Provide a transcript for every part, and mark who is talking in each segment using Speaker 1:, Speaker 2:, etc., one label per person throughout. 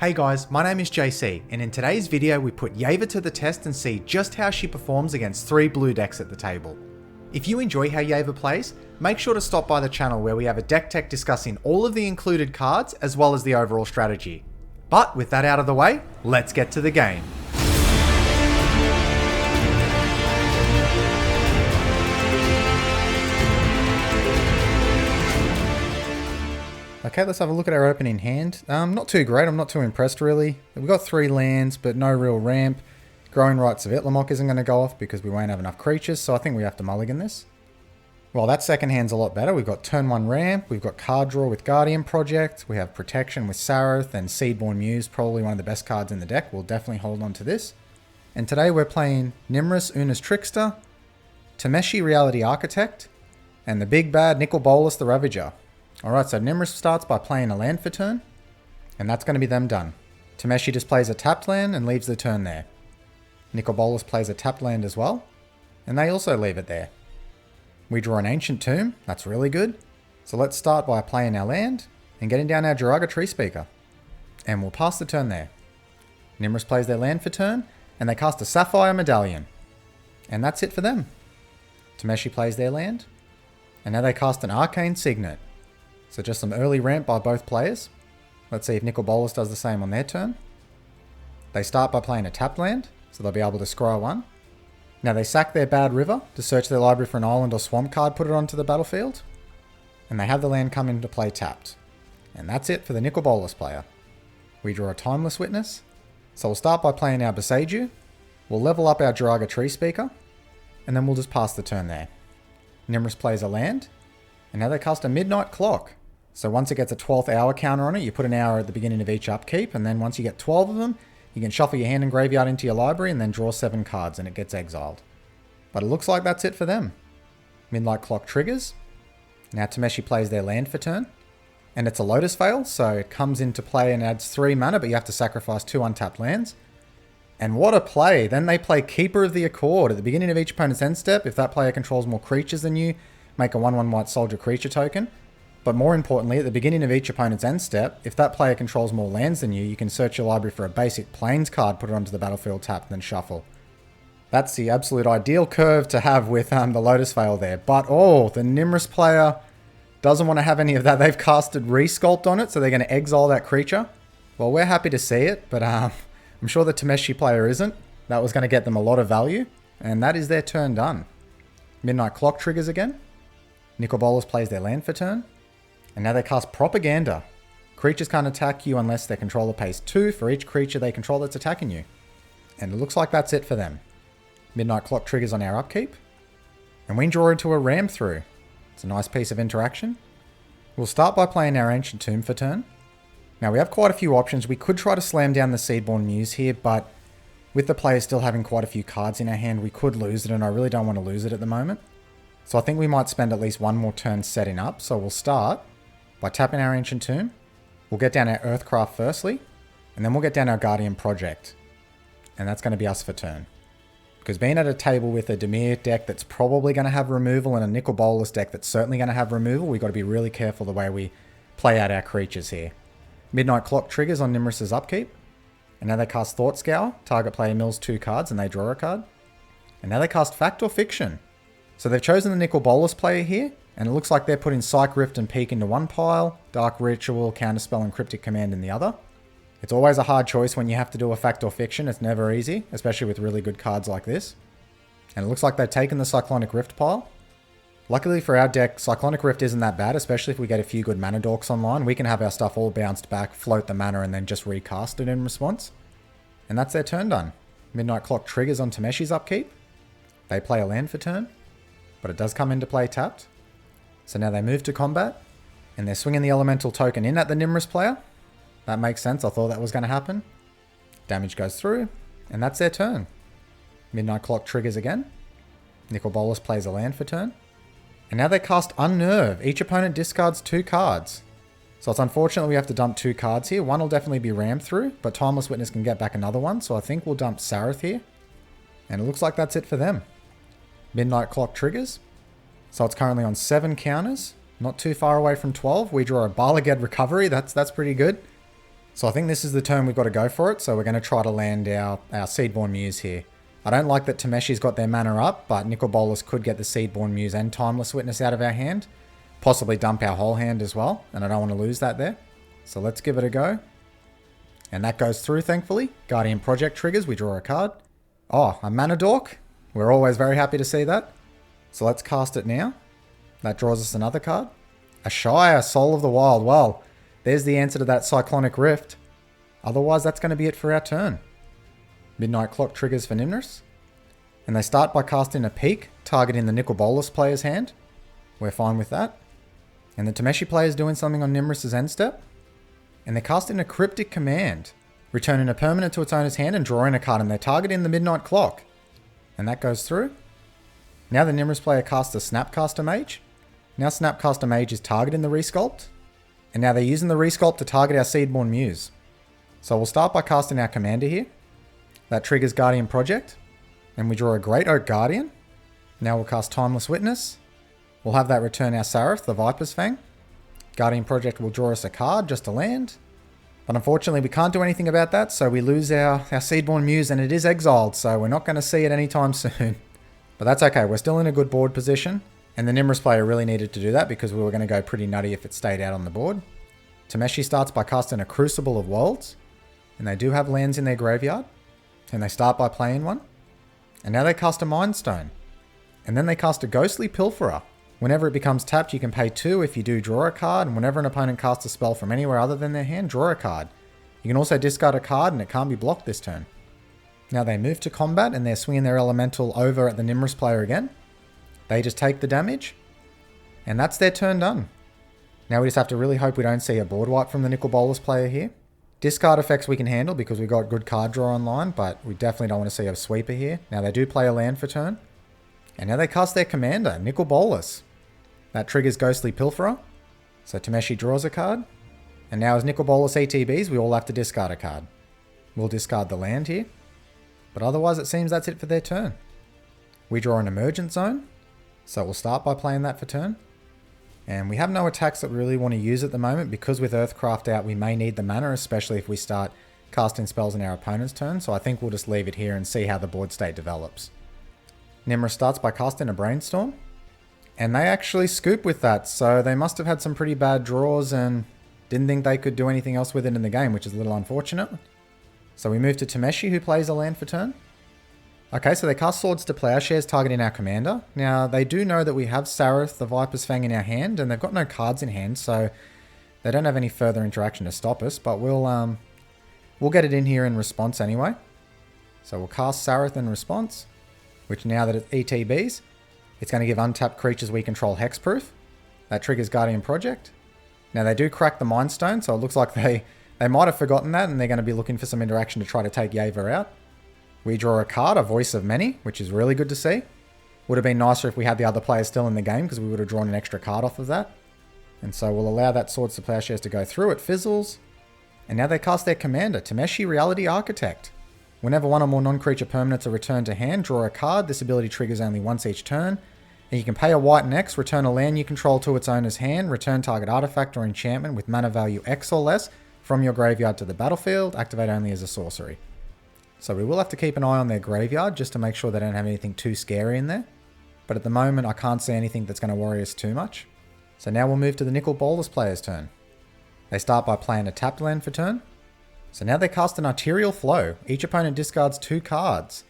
Speaker 1: Hey guys, my name is JC, and in today's video we put Yeva to the test and see just how she performs against 3 blue decks at the table. If you enjoy how Yeva plays, make sure to stop by the channel where we have a deck tech discussing all of the included cards as well as the overall strategy. But with that out of the way, let's get to the game. Okay, let's have a look at our opening hand. Not too great, I'm not too impressed really. We've got 3 lands, but no real ramp. Growing Rights of Itlamok isn't going to go off because we won't have enough creatures, so I think we have to mulligan this. Well, that second hand's a lot better. We've got turn 1 ramp, we've got card draw with Guardian Project, we have protection with Sarath, and Seedborn Muse, probably one of the best cards in the deck. We'll definitely hold on to this. And today we're playing Nymris, Oona's Trickster, Tameshi, Reality Architect, and the big bad Nicol Bolas, the Ravager. Alright, so Nymris starts by playing a land for turn, and that's going to be them done. Tameshi just plays a tapped land and leaves the turn there. Nicol Bolas plays a tapped land as well, and they also leave it there. We draw an Ancient Tomb, that's really good. So let's start by playing our land and getting down our Jiraga Tree Speaker. And we'll pass the turn there. Nymris plays their land for turn, and they cast a Sapphire Medallion. And that's it for them. Tameshi plays their land, and now they cast an Arcane Signet. So just some early ramp by both players. Let's see if Nicol Bolas does the same on their turn. They start by playing a tapped land, so they'll be able to scry 1. Now they sack their Bad River to search their library for an island or swamp card, put it onto the battlefield. And they have the land come into play tapped. And that's it for the Nicol Bolas player. We draw a Timeless Witness. So we'll start by playing our Boseiju. We'll level up our Jiraga Tree Speaker. And then we'll just pass the turn there. Nymris plays a land. And now they cast a Midnight Clock. So once it gets a 12th hour counter on it, you put an hour at the beginning of each upkeep, and then once you get 12 of them, you can shuffle your hand and graveyard into your library and then draw 7 cards and it gets exiled. But it looks like that's it for them. Midnight Clock triggers. Now Tameshi plays their land for turn. And it's a Lotus Veil, so it comes into play and adds 3 mana, but you have to sacrifice 2 untapped lands. And what a play! Then they play Keeper of the Accord. At the beginning of each opponent's end step, if that player controls more creatures than you, make a 1/1 white soldier creature token. But more importantly, at the beginning of each opponent's end step, if that player controls more lands than you can search your library for a basic Plains card, put it onto the battlefield tapped, then shuffle. That's the absolute ideal curve to have with the Lotus Veil there. But the Nymris player doesn't want to have any of that. They've casted Resculpt on it, so they're going to exile that creature. Well, we're happy to see it, but I'm sure the Tameshi player isn't. That was going to get them a lot of value, and that is their turn done. Midnight Clock triggers again. Nicol Bolas plays their land for turn. And now they cast Propaganda. Creatures can't attack you unless their controller pays 2 for each creature they control that's attacking you. And it looks like that's it for them. Midnight Clock triggers on our upkeep. And we draw into a Ram Through. It's a nice piece of interaction. We'll start by playing our Ancient Tomb for turn. Now we have quite a few options. We could try to slam down the Seedborn Muse here, but with the players still having quite a few cards in our hand, we could lose it, and I really don't want to lose it at the moment. So I think we might spend at least 1 more turn setting up. So we'll start by tapping our Ancient Tomb. We'll get down our Earthcraft firstly, and then we'll get down our Guardian Project. And that's going to be us for turn. Because being at a table with a Dimir deck that's probably going to have removal and a Nicol Bolas deck that's certainly going to have removal, we've got to be really careful the way we play out our creatures here. Midnight Clock triggers on Nymris' upkeep. And now they cast Thought Scour. Target player mills 2 cards and they draw a card. And now they cast Fact or Fiction. So they've chosen the Nicol Bolas player here. And it looks like they're putting Psych Rift and Peak into one pile, Dark Ritual, Counterspell and Cryptic Command in the other. It's always a hard choice when you have to do a Fact or Fiction. It's never easy, especially with really good cards like this. And it looks like they've taken the Cyclonic Rift pile. Luckily for our deck, Cyclonic Rift isn't that bad, especially if we get a few good mana dorks online. We can have our stuff all bounced back, float the mana, and then just recast it in response. And that's their turn done. Midnight Clock triggers on Tameshi's upkeep. They play a land for turn, but it does come into play tapped. So now they move to combat, and they're swinging the elemental token in at the Nymris player. That makes sense, I thought that was going to happen. Damage goes through, and that's their turn. Midnight Clock triggers again. Nicol Bolas plays a land for turn. And now they cast Unnerve. Each opponent discards 2 cards. So it's unfortunate we have to dump 2 cards here. One will definitely be rammed through, but Timeless Witness can get back another one, so I think we'll dump Sarath here. And it looks like that's it for them. Midnight Clock triggers. So it's currently on 7 counters. Not too far away from 12. We draw a Barlagad Recovery. That's pretty good. So I think this is the turn we've got to go for it. So we're going to try to land our Seedborn Muse here. I don't like that Tameshi's got their mana up, but Nicol Bolas could get the Seedborn Muse and Timeless Witness out of our hand. Possibly dump our whole hand as well, and I don't want to lose that there. So let's give it a go. And that goes through, thankfully. Guardian Project triggers, we draw a card. Oh, a Mana Dork. We're always very happy to see that. So let's cast it now. That draws us another card. A Shire, Soul of the Wild. Well, there's the answer to that Cyclonic Rift. Otherwise, that's going to be it for our turn. Midnight Clock triggers for Nymris. And they start by casting a Peak, targeting the Nicol Bolas player's hand. We're fine with that. And the Tameshi player is doing something on Nymris' end step. And they're casting a Cryptic Command, returning a permanent to its owner's hand and drawing a card, and they're targeting the Midnight Clock. And that goes through. Now the Nymris player casts a Snapcaster Mage. Now Snapcaster Mage is targeting the Resculpt. And now they're using the Resculpt to target our Seedborn Muse. So we'll start by casting our Commander here. That triggers Guardian Project. And we draw a Great Oak Guardian. Now we'll cast Timeless Witness. We'll have that return our Sareth, the Viper's Fang. Guardian Project will draw us a card, just to land. But unfortunately we can't do anything about that, so we lose our Seedborn Muse and it is exiled, so we're not going to see it anytime soon. But that's okay, we're still in a good board position. And the Nymris player really needed to do that because we were going to go pretty nutty if it stayed out on the board. Tameshi starts by casting a Crucible of Worlds. And they do have lands in their graveyard. And they start by playing one. And now they cast a Mind Stone. And then they cast a Ghostly Pilferer. Whenever it becomes tapped, you can pay 2 if you do draw a card. And whenever an opponent casts a spell from anywhere other than their hand, draw a card. You can also discard a card and it can't be blocked this turn. Now they move to combat and they're swinging their Elemental over at the Nymris player again. They just take the damage. And that's their turn done. Now we just have to really hope we don't see a board wipe from the Nicol Bolas player here. Discard effects we can handle because we've got good card draw online, but we definitely don't want to see a sweeper here. Now they do play a land for turn. And now they cast their commander, Nicol Bolas. That triggers Ghostly Pilferer. So Tameshi draws a card. And now as Nicol Bolas ETBs, we all have to discard a card. We'll discard the land here. But otherwise it seems that's it for their turn. We draw an Emergent Zone. So we'll start by playing that for turn. And we have no attacks that we really want to use at the moment because with Earthcraft out we may need the mana, especially if we start casting spells in our opponent's turn. So I think we'll just leave it here and see how the board state develops. Nymris starts by casting a Brainstorm. And they actually scoop with that, so they must have had some pretty bad draws and didn't think they could do anything else with it in the game, which is a little unfortunate. So we move to Tameshi, who plays a land for turn. Okay, so they cast Swords to Plowshares, targeting our commander. Now, they do know that we have Sareth, the Viper's Fang, in our hand, and they've got no cards in hand, so they don't have any further interaction to stop us, but we'll get it in here in response anyway. So we'll cast Sareth in response, which now that it's ETBs, it's going to give untapped creatures we control hexproof. That triggers Guardian Project. Now, they do crack the Mind Stone, so it looks like they might have forgotten that, and they're going to be looking for some interaction to try to take Yeva out. We draw a card, a Voice of Many, which is really good to see. Would have been nicer if we had the other players still in the game because we would have drawn an extra card off of that. And so we'll allow that Swords to Plowshares to go through. It fizzles. And now they cast their commander, Tameshi, Reality Architect. Whenever one or more non-creature permanents are returned to hand, draw a card. This ability triggers only once each turn. And you can pay a white and X, return a land you control to its owner's hand, return target artifact or enchantment with mana value X or less from your graveyard to the battlefield, activate only as a sorcery. So we will have to keep an eye on their graveyard just to make sure they don't have anything too scary in there. But at the moment, I can't see anything that's going to worry us too much. So now we'll move to the Nicol Bolas player's turn. They start by playing a tapped land for turn. So now they cast an Arterial Flow. Each opponent discards 2 cards.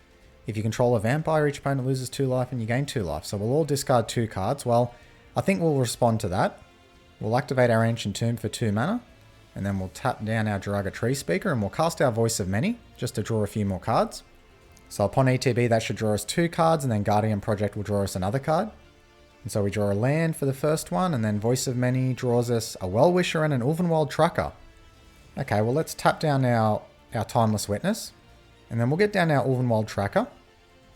Speaker 1: If you control a vampire, each opponent loses 2 life and you gain 2 life. So we'll all discard 2 cards. Well, I think we'll respond to that. We'll activate our Ancient Tomb for 2 mana. And then we'll tap down our Jiraga Tree Speaker and we'll cast our Voice of Many just to draw a few more cards. So upon ETB, that should draw us 2 cards, and then Guardian Project will draw us another card. And so we draw a land for the first one, and then Voice of Many draws us a Well-Wisher and an Ulvenwald Tracker. Okay, well let's tap down our Timeless Witness, and then we'll get down our Ulvenwald Tracker.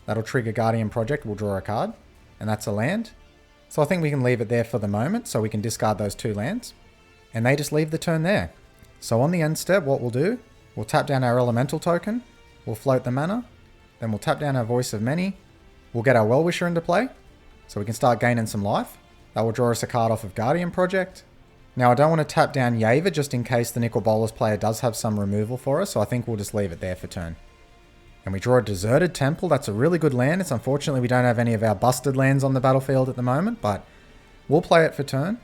Speaker 1: That'll trigger Guardian Project, we'll draw a card, and that's a land. So I think we can leave it there for the moment, so we can discard those 2 lands. And they just leave the turn there. So on the end step, what we'll do, we'll tap down our Elemental token, we'll float the mana, then we'll tap down our Voice of Many, we'll get our Well-Wisher into play, so we can start gaining some life. That will draw us a card off of Guardian Project. Now I don't want to tap down Yeva just in case the Nicol Bolas player does have some removal for us, so I think we'll just leave it there for turn. And we draw a Deserted Temple. That's a really good land. It's unfortunately we don't have any of our busted lands on the battlefield at the moment, but we'll play it for turn.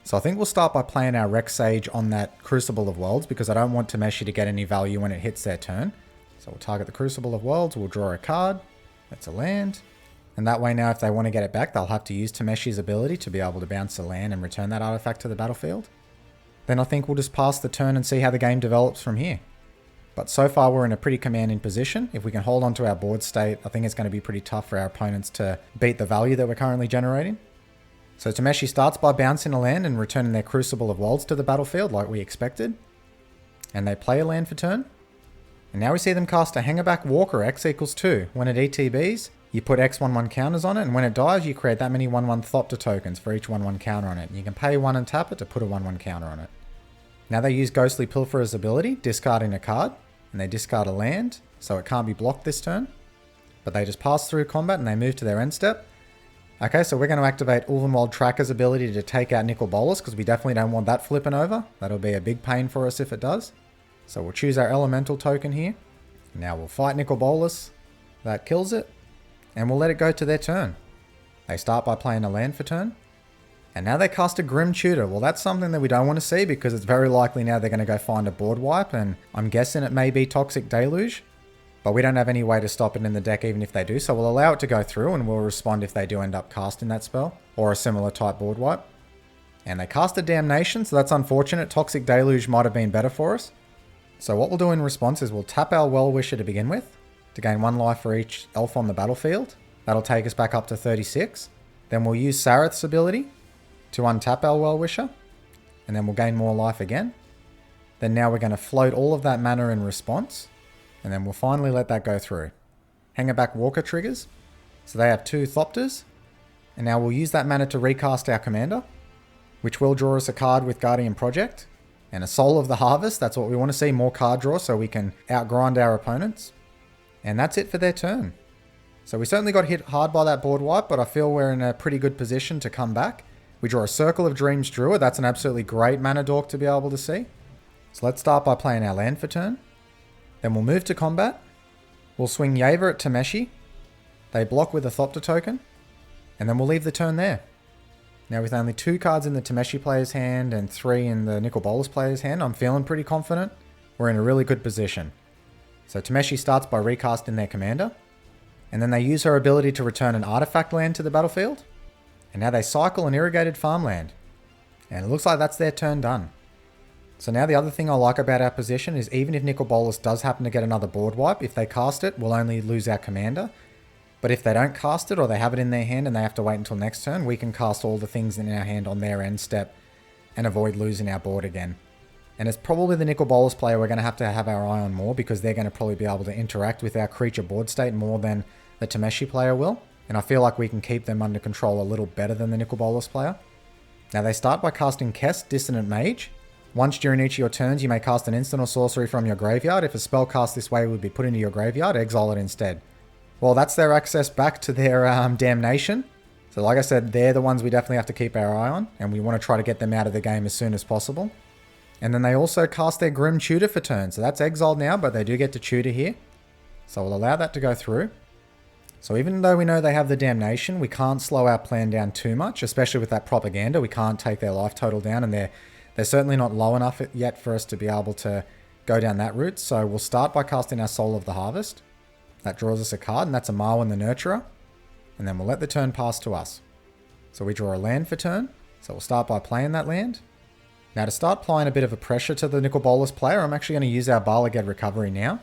Speaker 1: So I think we'll start by playing our Rex Sage on that Crucible of Worlds because I don't want Tameshi to get any value when it hits their turn. So we'll target the Crucible of Worlds, we'll draw a card. That's a land. And that way now if they want to get it back, they'll have to use Tameshi's ability to be able to bounce a land and return that artifact to the battlefield. Then I think we'll just pass the turn and see how the game develops from here. But so far we're in a pretty commanding position. If we can hold on to our board state, I think it's going to be pretty tough for our opponents to beat the value that we're currently generating. So Tameshi starts by bouncing a land and returning their Crucible of Worlds to the battlefield like we expected. And they play a land for turn. And now we see them cast a Hangerback Walker X equals 2. When it ETBs, you put X11 counters on it, and when it dies, you create that many 1/1 Thopter tokens for each 1/1 counter on it. And you can pay 1 and tap it to put a 1/1 counter on it. Now they use Ghostly Pilferer's ability, discarding a card, and they discard a land, so it can't be blocked this turn. But they just pass through combat and they move to their end step. Okay, so we're going to activate Ulvenwald Tracker's ability to take out Nicol Bolas, because we definitely don't want that flipping over. That'll be a big pain for us if it does. So we'll choose our Elemental token here. Now we'll fight Nicol Bolas. That kills it. And we'll let it go to their turn. They start by playing a land for turn. And now they cast a Grim Tutor. Well, that's something that we don't want to see because it's very likely now they're going to go find a board wipe. And I'm guessing it may be Toxic Deluge. But we don't have any way to stop it in the deck even if they do. So we'll allow it to go through and we'll respond if they do end up casting that spell. Or a similar type board wipe. And they cast a Damnation, so that's unfortunate. Toxic Deluge might have been better for us. So what we'll do in response is we'll tap our Well-Wisher to begin with, to gain 1 life for each elf on the battlefield. That'll take us back up to 36. Then we'll use Sareth's ability to untap our Well-Wisher, and then we'll gain more life again. Then now we're going to float all of that mana in response, and then we'll finally let that go through. Hangerback Walker triggers, so they have 2 Thopters, and now we'll use that mana to recast our commander, which will draw us a card with Guardian Project, and a Soul of the Harvest. That's what we want to see, more card draw so we can outgrind our opponents. And that's it for their turn. So we certainly got hit hard by that board wipe, but I feel we're in a pretty good position to come back. We draw a Circle of Dreams Druid. That's an absolutely great mana dork to be able to see. So let's start by playing our land for turn. Then we'll move to combat. We'll swing Yeva at Tameshi. They block with a Thopter token. And then we'll leave the turn there. Now with only 2 cards in the Tameshi player's hand and 3 in the Nicol Bolas player's hand, I'm feeling pretty confident. We're in a really good position. So Tameshi starts by recasting their commander. And then they use her ability to return an artifact land to the battlefield. And now they cycle an Irrigated Farmland. And it looks like that's their turn done. So now the other thing I like about our position is even if Nicol Bolas does happen to get another board wipe, if they cast it, we'll only lose our commander. But if they don't cast it or they have it in their hand and they have to wait until next turn, we can cast all the things in our hand on their end step and avoid losing our board again. And it's probably the Nicol Bolas player we're going to have our eye on more because they're going to probably be able to interact with our creature board state more than the Tameshi player will. And I feel like we can keep them under control a little better than the Nicol Bolas player. Now they start by casting Kest, Dissonant Mage. Once during each of your turns, you may cast an instant or sorcery from your graveyard. If a spell cast this way would be put into your graveyard, exile it instead. Well, that's their access back to their Damnation. So like I said, they're the ones we definitely have to keep our eye on, and we want to try to get them out of the game as soon as possible. And then they also cast their Grim Tutor for turn. So that's exiled now, but they do get to tutor here. So we'll allow that to go through. So even though we know they have the Damnation, we can't slow our plan down too much, especially with that propaganda. We can't take their life total down, and they're certainly not low enough yet for us to be able to go down that route. So we'll start by casting our Soul of the Harvest. That draws us a card, and that's a Marwyn the Nurturer. And then we'll let the turn pass to us. So we draw a land for turn. So we'll start by playing that land. Now to start applying a bit of a pressure to the Nicol Bolas player, I'm actually going to use our Balaged Recovery now.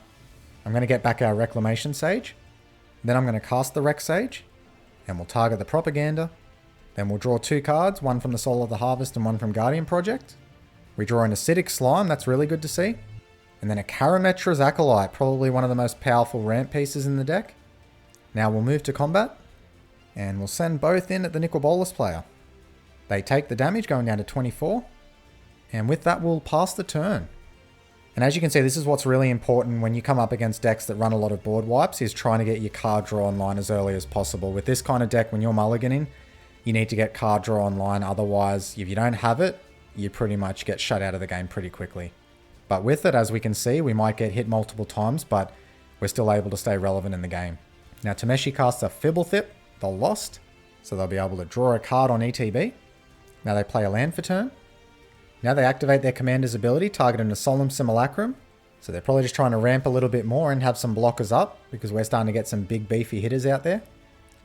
Speaker 1: I'm going to get back our Reclamation Sage. Then I'm going to cast the Rex Sage. And we'll target the Propaganda. Then we'll draw 2 cards, one from the Soul of the Harvest and one from Guardian Project. We draw an Acidic Slime, that's really good to see. And then a Karametra's Acolyte, probably one of the most powerful ramp pieces in the deck. Now we'll move to combat. And we'll send both in at the Nicol Bolas player. They take the damage, going down to 24. And with that, we'll pass the turn. And as you can see, this is what's really important when you come up against decks that run a lot of board wipes, is trying to get your card draw online as early as possible. With this kind of deck, when you're mulliganing, you need to get card draw online. Otherwise, if you don't have it, you pretty much get shut out of the game pretty quickly. But with it, as we can see, we might get hit multiple times, but we're still able to stay relevant in the game. Now Tameshi casts a Fibblethip, the Lost, so they'll be able to draw a card on ETB. Now they play a land for turn. Now they activate their commander's ability, targeting a Solemn Simulacrum. So they're probably just trying to ramp a little bit more and have some blockers up, because we're starting to get some big beefy hitters out there.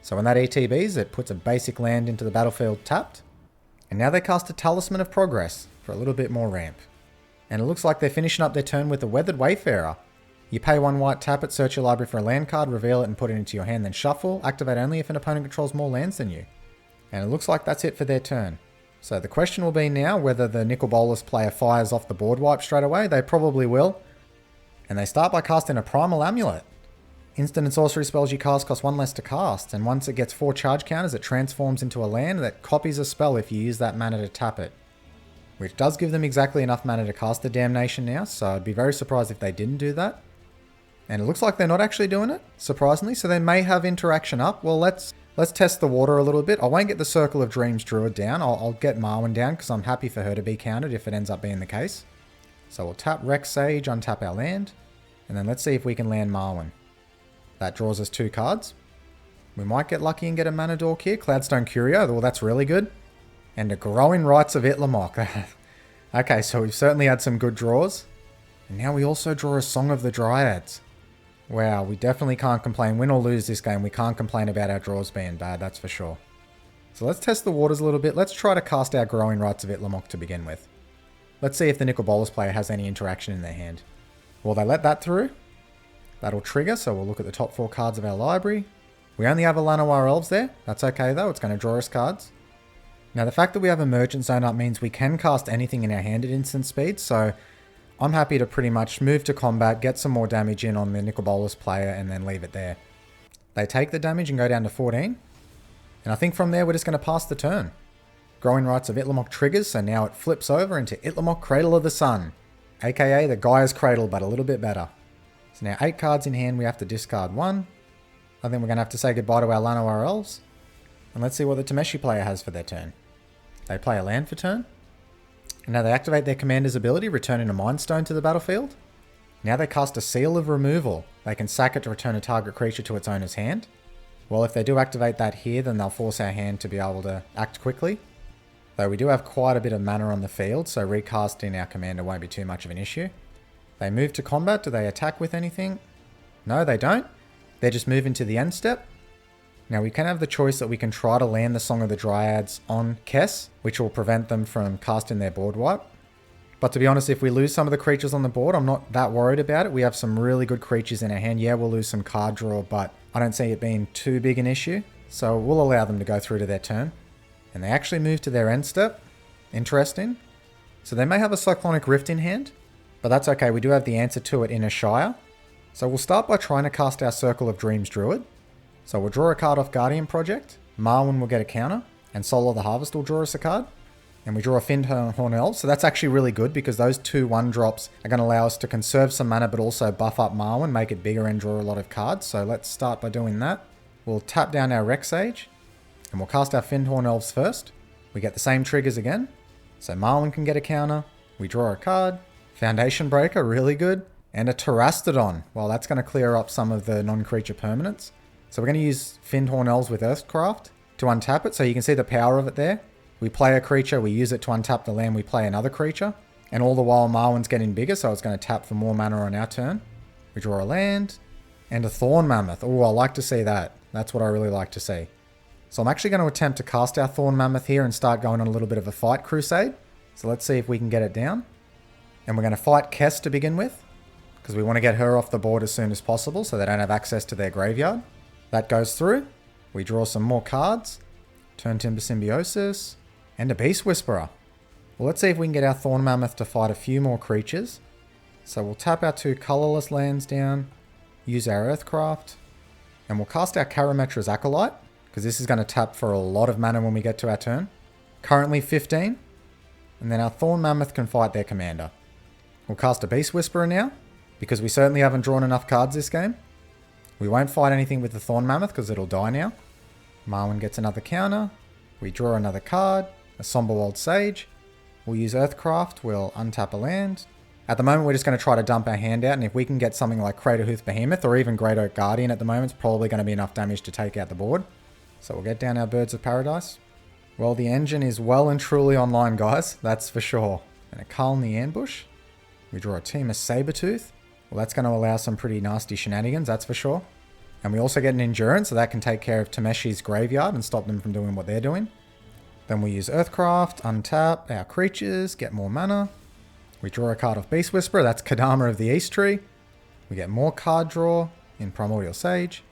Speaker 1: So when that ETBs, it puts a basic land into the battlefield tapped. And now they cast a Talisman of Progress for a little bit more ramp. And it looks like they're finishing up their turn with a Weathered Wayfarer. You pay 1 white, tap it, search your library for a land card, reveal it and put it into your hand, then shuffle. Activate only if an opponent controls more lands than you. And it looks like that's it for their turn. So the question will be now whether the Nicol Bolas player fires off the board wipe straight away. They probably will. And they start by casting a Primal Amulet. Instant and sorcery spells you cast cost 1 less to cast, and once it gets 4 charge counters, it transforms into a land that copies a spell if you use that mana to tap it. Which does give them exactly enough mana to cast the Damnation now, so I'd be very surprised if they didn't do that. And it looks like they're not actually doing it, surprisingly, so they may have interaction up. Well, let's test the water a little bit. I won't get the Circle of Dreams Druid down. I'll get Marwyn down, because I'm happy for her to be countered if it ends up being the case. So we'll tap Rex Sage, untap our land, and then let's see if we can land Marwyn. That draws us 2 cards. We might get lucky and get a Mana Dork here. Cloudstone Curio, well that's really good. And a Growing Rights of Itlimoc. Okay, so we've certainly had some good draws. And now we also draw a Song of the Dryads. Wow, we definitely can't complain. Win or lose this game, we can't complain about our draws being bad, that's for sure. So let's test the waters a little bit. Let's try to cast our Growing Rights of Itlimoc to begin with. Let's see if the Nicol Bolas player has any interaction in their hand. Well, they let that through. That'll trigger, so we'll look at the top 4 cards of our library. We only have a Llanowar Elves there. That's okay though, it's going to draw us cards. Now the fact that we have a Merchant Zone up means we can cast anything in our hand at instant speed, so I'm happy to pretty much move to combat, get some more damage in on the Nicol Bolas player, and then leave it there. They take the damage and go down to 14. And I think from there we're just going to pass the turn. Growing Rights of Itlimoc triggers, so now it flips over into Itlimoc Cradle of the Sun. AKA the Gaia's Cradle, but a little bit better. So now 8 cards in hand, we have to discard 1. I think we're going to have to say goodbye to our Llanowar Elves. And let's see what the Tameshi player has for their turn. They play a land for turn. And now they activate their commander's ability, returning a Mind Stone to the battlefield. Now they cast a Seal of Removal. They can sack it to return a target creature to its owner's hand. Well, if they do activate that here, then they'll force our hand to be able to act quickly. Though we do have quite a bit of mana on the field, so recasting our commander won't be too much of an issue. They move to combat. Do they attack with anything? No, they don't. They're just moving to the end step. Now we can have the choice that we can try to land the Song of the Dryads on Kess, which will prevent them from casting their board wipe. But to be honest, if we lose some of the creatures on the board, I'm not that worried about it. We have some really good creatures in our hand. Yeah, we'll lose some card draw, but I don't see it being too big an issue. So we'll allow them to go through to their turn. And they actually move to their end step. Interesting. So they may have a Cyclonic Rift in hand, but that's okay. We do have the answer to it in a Shire. So we'll start by trying to cast our Circle of Dreams Druid. So we'll draw a card off Guardian Project. Marwyn will get a counter, and Solar the Harvest will draw us a card. And we draw a Fyndhorn Elves, so that's actually really good because those 2 1-drops are going to allow us to conserve some mana but also buff up Marwyn, make it bigger and draw a lot of cards. So let's start by doing that. We'll tap down our Rex Sage, and we'll cast our Fyndhorn Elves first. We get the same triggers again. So Marwyn can get a counter. We draw a card. Foundation Breaker, really good. And a Terastodon. Well, that's going to clear up some of the non-creature permanents. So we're going to use Fyndhorn Elves with Earthcraft to untap it, so you can see the power of it there. We play a creature, we use it to untap the land, we play another creature. And all the while Marwyn's getting bigger, so it's going to tap for more mana on our turn. We draw a land, and a Thorn Mammoth. Oh, I like to see that. That's what I really like to see. So I'm actually going to attempt to cast our Thorn Mammoth here and start going on a little bit of a fight crusade. So let's see if we can get it down. And we're going to fight Kess to begin with, because we want to get her off the board as soon as possible so they don't have access to their graveyard. That goes through. We draw some more cards. Turn Timber Symbiosis. And a Beast Whisperer. Well, let's see if we can get our Thorn Mammoth to fight a few more creatures. So we'll tap our 2 colorless lands down. Use our Earthcraft. And we'll cast our Karametra's Acolyte, because this is going to tap for a lot of mana when we get to our turn. Currently 15. And then our Thorn Mammoth can fight their commander. We'll cast a Beast Whisperer now, because we certainly haven't drawn enough cards this game. We won't fight anything with the Thorn Mammoth because it'll die now. Marwyn gets another counter. We draw another card, a Somberwald Sage. We'll use Earthcraft, we'll untap a land. At the moment, we're just going to try to dump our hand out, and if we can get something like Craterhoof Behemoth or even Great Oak Guardian at the moment, it's probably going to be enough damage to take out the board. So we'll get down our Birds of Paradise. Well, the engine is well and truly online, guys, that's for sure. And a Carl in the Ambush. We draw a team of Sabertooth. Well, that's going to allow some pretty nasty shenanigans, that's for sure. And we also get an Endurance, so that can take care of Tameshi's graveyard and stop them from doing what they're doing. Then we use Earthcraft, untap our creatures, get more mana. We draw a card off Beast Whisperer, that's Kadama of the East Tree. We get more card draw in Primordial Sage.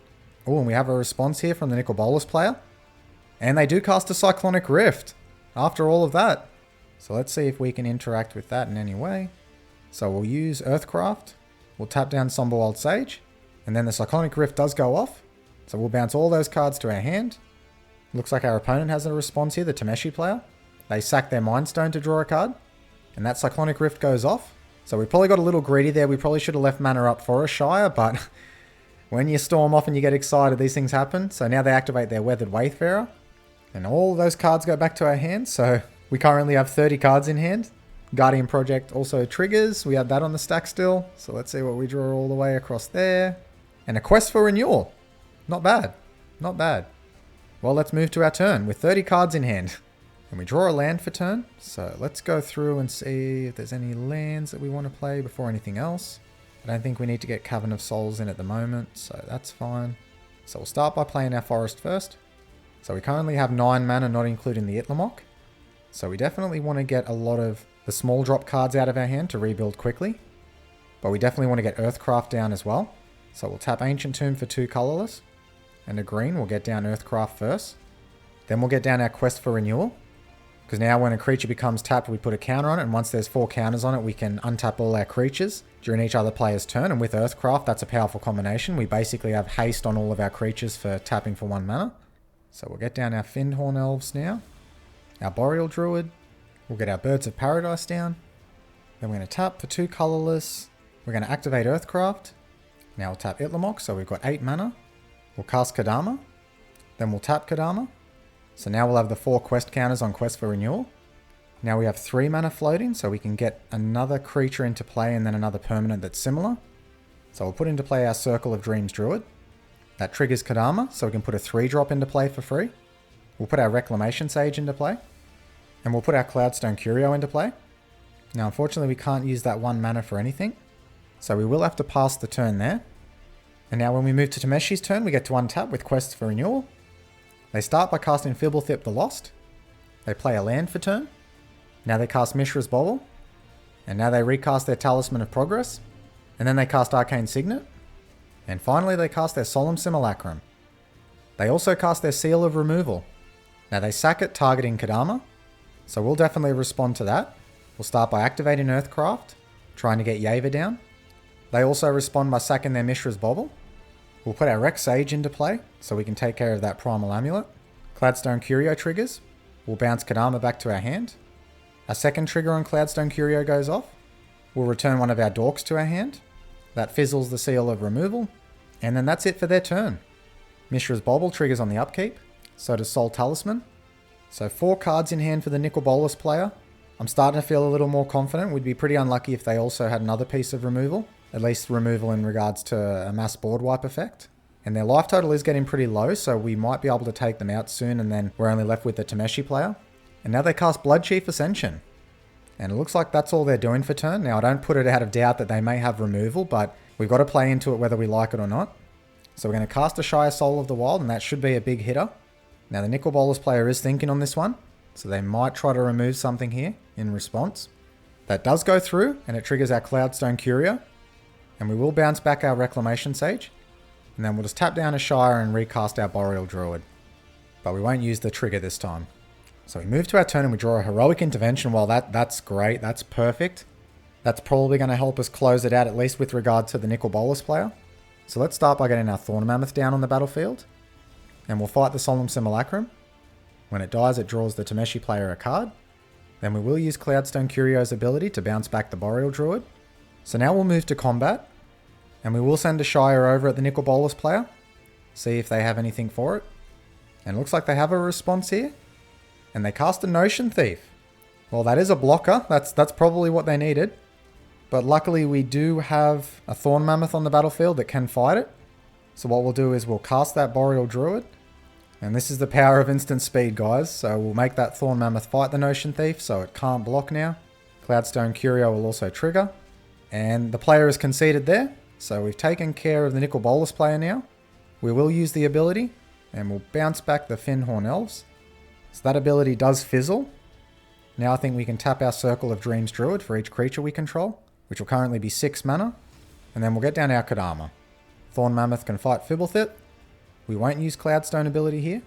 Speaker 1: Oh, and we have a response here from the Nicol Bolas player. And they do cast a Cyclonic Rift after all of that. So let's see if we can interact with that in any way. So we'll use Earthcraft. We'll tap down Somberwild Sage. And then the Cyclonic Rift does go off. So we'll bounce all those cards to our hand. Looks like our opponent has a response here, the Tameshi player. They sack their Mind Stone to draw a card. And that Cyclonic Rift goes off. So we probably got a little greedy there. We probably should have left mana up for a Shire, but when you storm off and you get excited, these things happen. So now they activate their Weathered Wayfarer. And all those cards go back to our hand. So we currently have 30 cards in hand. Guardian Project also triggers. We have that on the stack still. So let's see what we draw all the way across there. And a Quest for Renewal. Not bad. Not bad. Well, let's move to our turn with 30 cards in hand. And we draw a land for turn. So let's go through and see if there's any lands that we want to play before anything else. I don't think we need to get Cavern of Souls in at the moment, so that's fine. So we'll start by playing our forest first. So we currently have 9 mana, not including the Itlamok. So we definitely want to get a lot of the small drop cards out of our hand to rebuild quickly. But we definitely want to get Earthcraft down as well. So we'll tap Ancient Tomb for 2 colorless. And a green, we'll get down Earthcraft first. Then we'll get down our Quest for Renewal. Because now when a creature becomes tapped, we put a counter on it. And once there's 4 counters on it, we can untap all our creatures during each other player's turn. And with Earthcraft, that's a powerful combination. We basically have haste on all of our creatures for tapping for 1 mana. So we'll get down our Findhorn Elves now. Our Boreal Druid. We'll get our Birds of Paradise down. Then we're going to tap for 2 colorless. We're going to activate Earthcraft. Now we'll tap Itlamok, so we've got 8 mana. We'll cast Kadama. Then we'll tap Kadama. So now we'll have the 4 quest counters on Quest for Renewal. Now we have 3 mana floating, so we can get another creature into play and then another permanent that's similar. So we'll put into play our Circle of Dreams Druid. That triggers Kadama, so we can put a 3-drop into play for free. We'll put our Reclamation Sage into play. And we'll put our Cloudstone Curio into play. Now unfortunately we can't use that 1 mana for anything. So we will have to pass the turn there. And now when we move to Tameshi's turn, we get to untap with Quest for Renewal. They start by casting Fibblethip the Lost. They play a land for turn. Now they cast Mishra's Bauble. And now they recast their Talisman of Progress. And then they cast Arcane Signet. And finally they cast their Solemn Simulacrum. They also cast their Seal of Removal. Now they sack it targeting Kadama. So we'll definitely respond to that. We'll start by activating Earthcraft, trying to get Yeva down. They also respond by sacking their Mishra's Bauble. We'll put our Rex Sage into play, so we can take care of that Primal Amulet. Cloudstone Curio triggers. We'll bounce Kadama back to our hand. A second trigger on Cloudstone Curio goes off. We'll return one of our Dorks to our hand. That fizzles the Seal of Removal. And then that's it for their turn. Mishra's Bauble triggers on the upkeep. So does Soul Talisman. So 4 cards in hand for the Nicol Bolas player. I'm starting to feel a little more confident. We'd be pretty unlucky if they also had another piece of removal. At least removal in regards to a mass board wipe effect. And their life total is getting pretty low, so we might be able to take them out soon, and then we're only left with the Tameshi player. And now they cast Bloodchief Ascension. And it looks like that's all they're doing for turn. Now I don't put it out of doubt that they may have removal, but we've got to play into it whether we like it or not. So we're going to cast a Shire Soul of the Wild, and that should be a big hitter. Now the Nicol Bolas player is thinking on this one, so they might try to remove something here in response. That does go through, and it triggers our Cloudstone Curio. And we will bounce back our Reclamation Sage. And then we'll just tap down a Shire and recast our Boreal Druid. But we won't use the trigger this time. So we move to our turn and we draw a Heroic Intervention. Well, that's great. That's perfect. That's probably going to help us close it out, at least with regard to the Nicol Bolas player. So let's start by getting our Thorn Mammoth down on the battlefield. And we'll fight the Solemn Simulacrum. When it dies, it draws the Tameshi player a card. Then we will use Cloudstone Curio's ability to bounce back the Boreal Druid. So now we'll move to combat. And we will send a Shire over at the Nicol Bolas player. See if they have anything for it. And it looks like they have a response here. And they cast a Notion Thief. Well, that is a blocker. That's probably what they needed. But luckily we do have a Thorn Mammoth on the battlefield that can fight it. So what we'll do is we'll cast that Boreal Druid. And this is the power of instant speed, guys. So we'll make that Thorn Mammoth fight the Notion Thief, so it can't block now. Cloudstone Curio will also trigger. And the player is conceded there. So we've taken care of the Nicol Bolas player now. We will use the ability, and we'll bounce back the Fyndhorn Elves. So that ability does fizzle. Now I think we can tap our Circle of Dreams Druid for each creature we control, which will currently be 6 mana. And then we'll get down our Kodama. Thorn Mammoth can fight Fibblethip. We won't use Cloudstone ability here.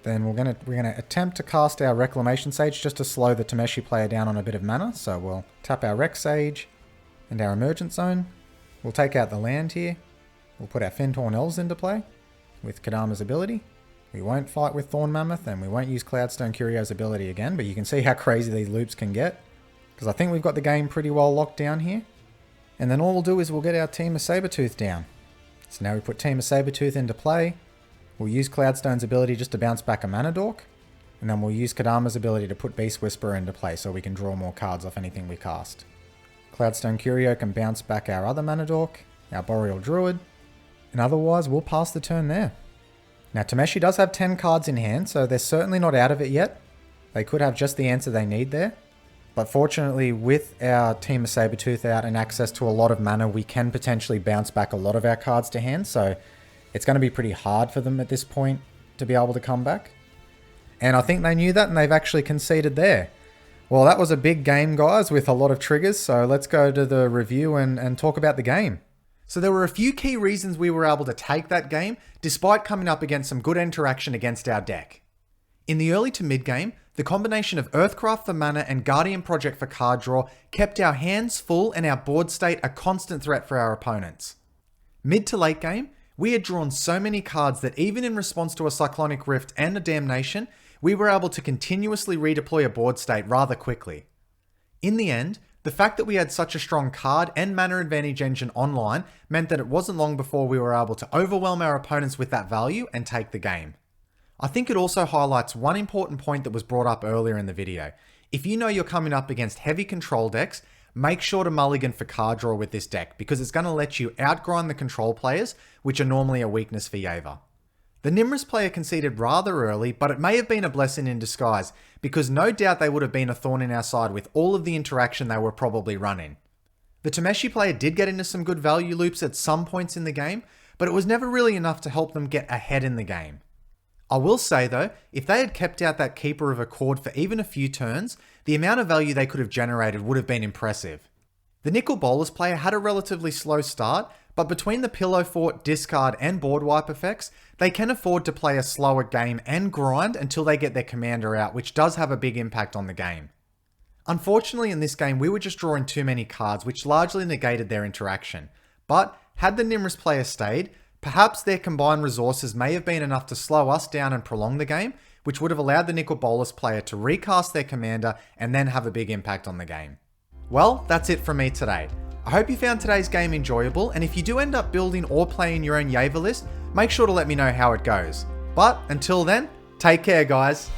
Speaker 1: Then we're gonna attempt to cast our Reclamation Sage just to slow the Tameshi player down on a bit of mana. So we'll tap our Rec Sage and our Emergent Zone. We'll take out the land here. We'll put our Fyndhorn Elves into play with Kodama's ability. We won't fight with Thorn Mammoth, and we won't use Cloudstone Curio's ability again, but you can see how crazy these loops can get. Because I think we've got the game pretty well locked down here. And then all we'll do is we'll get our Team of Sabertooth down. So now we put Team of Sabertooth into play. We'll use Cloudstone's ability just to bounce back a Mana Dork. And then we'll use Kodama's ability to put Beast Whisperer into play so we can draw more cards off anything we cast. Cloudstone Curio can bounce back our other Mana Dork, our Boreal Druid. And otherwise we'll pass the turn there. Now Tameshi does have 10 cards in hand, so they're certainly not out of it yet. They could have just the answer they need there. But fortunately, with our Team of Sabertooth out and access to a lot of mana, we can potentially bounce back a lot of our cards to hand. So it's going to be pretty hard for them at this point to be able to come back. And I think they knew that, and they've actually conceded there. Well, that was a big game, guys, with a lot of triggers. So let's go to the review and talk about the game. So there were a few key reasons we were able to take that game, despite coming up against some good interaction against our deck. In the early to mid game, the combination of Earthcraft for mana and Guardian Project for card draw kept our hands full and our board state a constant threat for our opponents. Mid to late game, we had drawn so many cards that even in response to a Cyclonic Rift and a Damnation, we were able to continuously redeploy a board state rather quickly. In the end, the fact that we had such a strong card and mana advantage engine online meant that it wasn't long before we were able to overwhelm our opponents with that value and take the game. I think it also highlights one important point that was brought up earlier in the video. If you know you're coming up against heavy control decks, make sure to mulligan for card draw with this deck because it's going to let you outgrind the control players, which are normally a weakness for Yeva. The Nymris player conceded rather early, but it may have been a blessing in disguise because no doubt they would have been a thorn in our side with all of the interaction they were probably running. The Tameshi player did get into some good value loops at some points in the game, but it was never really enough to help them get ahead in the game. I will say though, if they had kept out that Keeper of Accord for even a few turns, the amount of value they could have generated would have been impressive. The Nicol Bolas player had a relatively slow start, but between the Pillow Fort, discard and board wipe effects, they can afford to play a slower game and grind until they get their commander out, which does have a big impact on the game. Unfortunately in this game we were just drawing too many cards which largely negated their interaction, but had the Nymris player stayed, perhaps their combined resources may have been enough to slow us down and prolong the game, which would have allowed the Nicol Bolas player to recast their commander and then have a big impact on the game. Well, that's it from me today. I hope you found today's game enjoyable, and if you do end up building or playing your own Yeva list, make sure to let me know how it goes. But until then, take care guys.